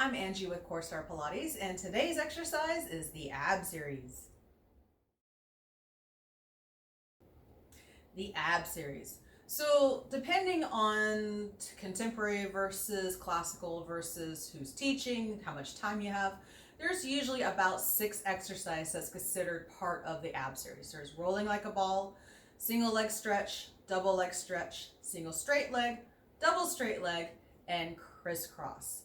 I'm Angie with Core Star Pilates, and today's exercise is the ab series. The ab series. So depending on contemporary versus classical versus who's teaching, how much time you have, there's usually about 6 exercises that's considered part of the ab series. There's rolling like a ball, single leg stretch, double leg stretch, single straight leg, double straight leg, and crisscross.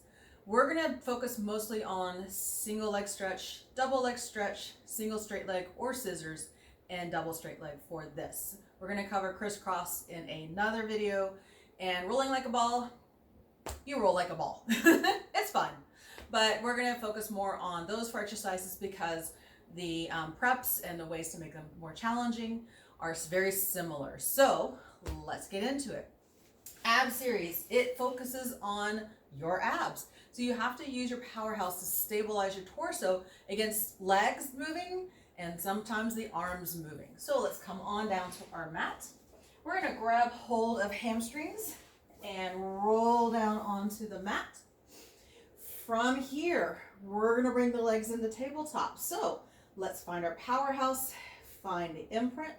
We're going to focus mostly on single leg stretch, double leg stretch, single straight leg or scissors, and double straight leg for this. We're going to cover crisscross in another video, and rolling like a ball, you roll like a ball. It's fun, but we're going to focus more on those 4 exercises because the preps and the ways to make them more challenging are very similar. So let's get into it. Ab series, it focuses on your abs. So you have to use your powerhouse to stabilize your torso against legs moving and sometimes the arms moving. So let's come on down to our mat. We're gonna grab hold of hamstrings and roll down onto the mat. From here, we're gonna bring the legs into tabletop. So let's find our powerhouse, find the imprint.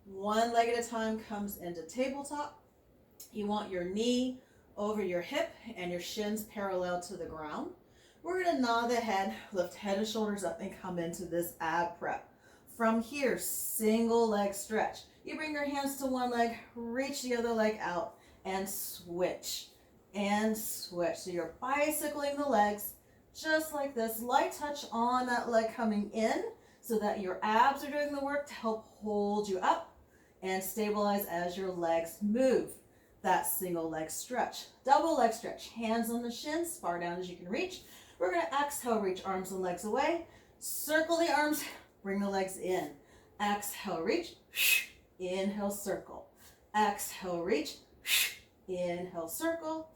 One leg at a time comes into tabletop. You want your knee over your hip and your shins parallel to the ground. We're going to nod the head, lift head and shoulders up, and come into this ab prep. From here, single leg stretch. You bring your hands to one leg, reach the other leg out, and switch. And switch. So you're bicycling the legs just like this. Light touch on that leg coming in so that your abs are doing the work to help hold you up and stabilize as your legs move. That single leg stretch. Double leg stretch. Hands on the shins, as far down as you can reach. We're going to exhale, reach arms and legs away. Circle the arms, bring the legs in. Exhale, reach. Inhale, circle. Exhale, reach. Inhale, circle.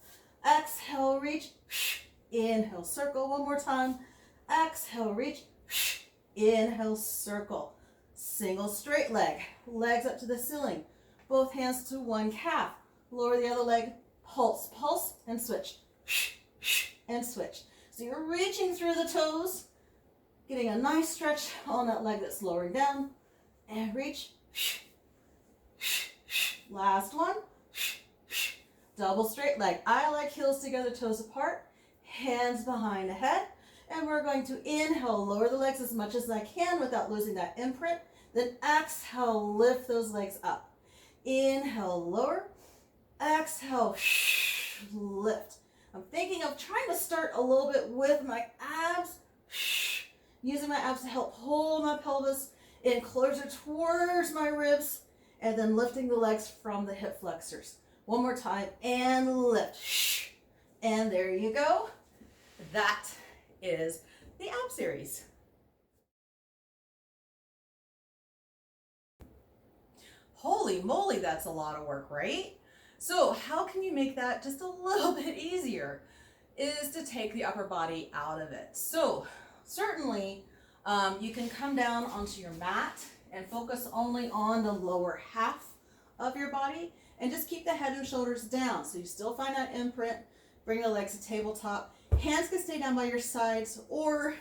Exhale, reach. Inhale, circle. One more time. Exhale, reach. Inhale, circle. Single straight leg. Legs up to the ceiling. Both hands to one calf. Lower the other leg, pulse, pulse, and switch, and switch. So you're reaching through the toes, getting a nice stretch on that leg that's lowering down, and reach. Last one. Double straight leg. I like heels together, toes apart, hands behind the head, and we're going to inhale, lower the legs as much as I can without losing that imprint. Then exhale, lift those legs up. Inhale, lower. Exhale, lift. I'm thinking of trying to start a little bit with my abs, using my abs to help hold my pelvis in closer towards my ribs, and then lifting the legs from the hip flexors. One more time, and lift. And there you go. That is the ab series. Holy moly, that's a lot of work, right? So how can you make that just a little bit easier? Is to take the upper body out of it. So certainly you can come down onto your mat and focus only on the lower half of your body and just keep the head and shoulders down. So you still find that imprint, bring the legs to tabletop. Hands can stay down by your sides, or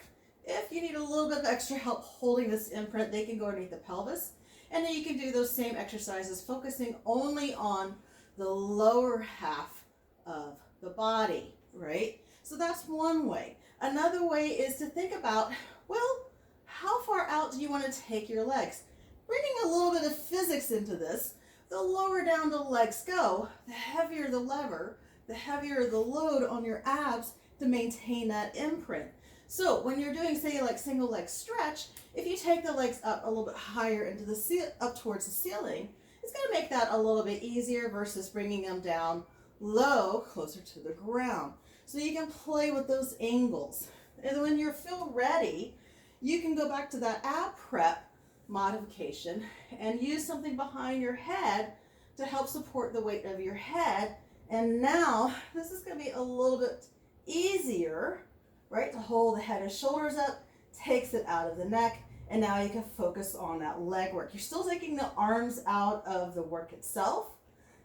if you need a little bit of extra help holding this imprint, they can go underneath the pelvis. And then you can do those same exercises, focusing only on the lower half of the body, right? So that's one way. Another way is to think about, well, how far out do you want to take your legs? Bringing a little bit of physics into this, the lower down the legs go, the heavier the lever, the heavier the load on your abs to maintain that imprint. So when you're doing, say, like single leg stretch, if you take the legs up a little bit higher into the up towards the ceiling, it's going to make that a little bit easier versus bringing them down low, closer to the ground. So you can play with those angles. And when you feel ready, you can go back to that ab prep modification and use something behind your head to help support the weight of your head. And now this is going to be a little bit easier, right, to hold the head and shoulders up, takes it out of the neck, and now you can focus on that leg work. You're still taking the arms out of the work itself,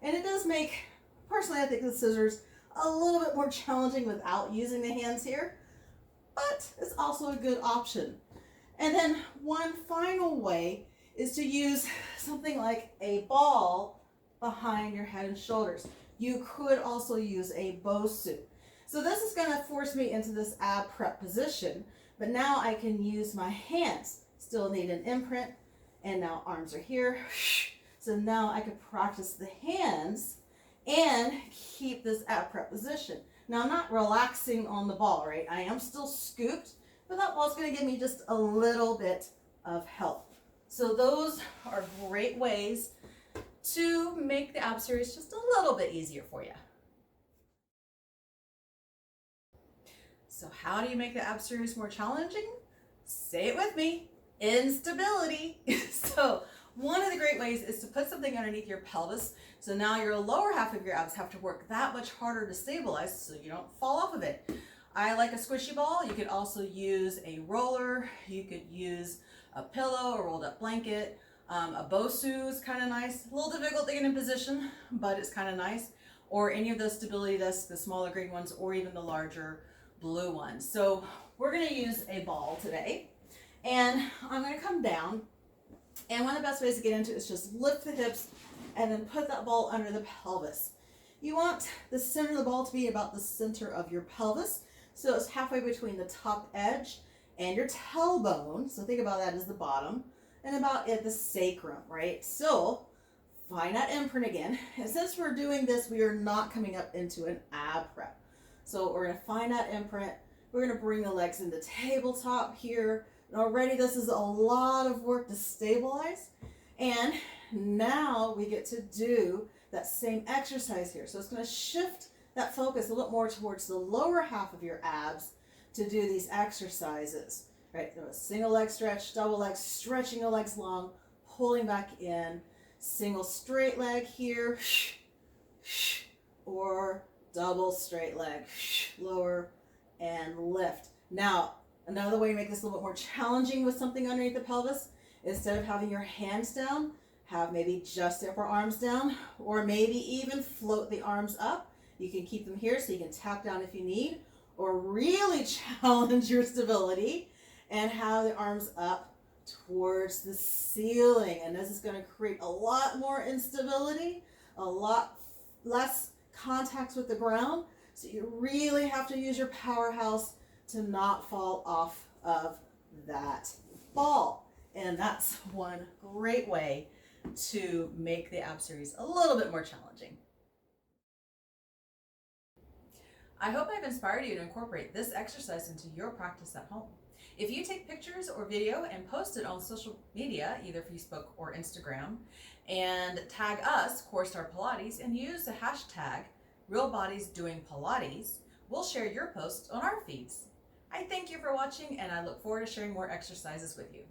and it does make, personally I think the scissors a little bit more challenging without using the hands here, but it's also a good option. And then one final way is to use something like a ball behind your head and shoulders. You could also use a Bosu. So this is going to force me into this ab prep position, but now I can use my hands. Still need an imprint, and now arms are here. So now I can practice the hands and keep this ab prep position. Now I'm not relaxing on the ball, right? I am still scooped, but that ball's going to give me just a little bit of help. So those are great ways to make the ab series just a little bit easier for you. So how do you make the ab series more challenging? Say it with me, instability. So one of the great ways is to put something underneath your pelvis. So now your lower half of your abs have to work that much harder to stabilize so you don't fall off of it. I like a squishy ball. You could also use a roller. You could use a pillow, a rolled up blanket. A Bosu is kind of nice. A little difficult to get in position, but it's kind of nice. Or any of those stability discs, the smaller green ones, or even the larger blue ones. So we're going to use a ball today. And I'm going to come down. And one of the best ways to get into it is just lift the hips and then put that ball under the pelvis. You want the center of the ball to be about the center of your pelvis. So it's halfway between the top edge and your tailbone. So think about that as the bottom. And about at the sacrum, right? So find that imprint again. And since we're doing this, we are not coming up into an ab prep. So we're going to find that imprint. We're going to bring the legs into tabletop here. And already this is a lot of work to stabilize. And now we get to do that same exercise here. So it's going to shift that focus a little more towards the lower half of your abs to do these exercises. Right, so a single leg stretch, double leg, stretching the legs long, pulling back in, single straight leg here, or double straight leg, lower and lift. Now, another way to make this a little bit more challenging with something underneath the pelvis, instead of having your hands down, have maybe just the upper arms down, or maybe even float the arms up. You can keep them here so you can tap down if you need, or really challenge your stability and have the arms up towards the ceiling. And this is going to create a lot more instability, a lot less contacts with the ground. So you really have to use your powerhouse to not fall off of that ball. And that's one great way to make the ab series a little bit more challenging. I hope I've inspired you to incorporate this exercise into your practice at home. If you take pictures or video and post it on social media, either Facebook or Instagram, and tag us, Core Star Pilates, and use the hashtag RealBodiesDoingPilates, we'll share your posts on our feeds. I thank you for watching, and I look forward to sharing more exercises with you.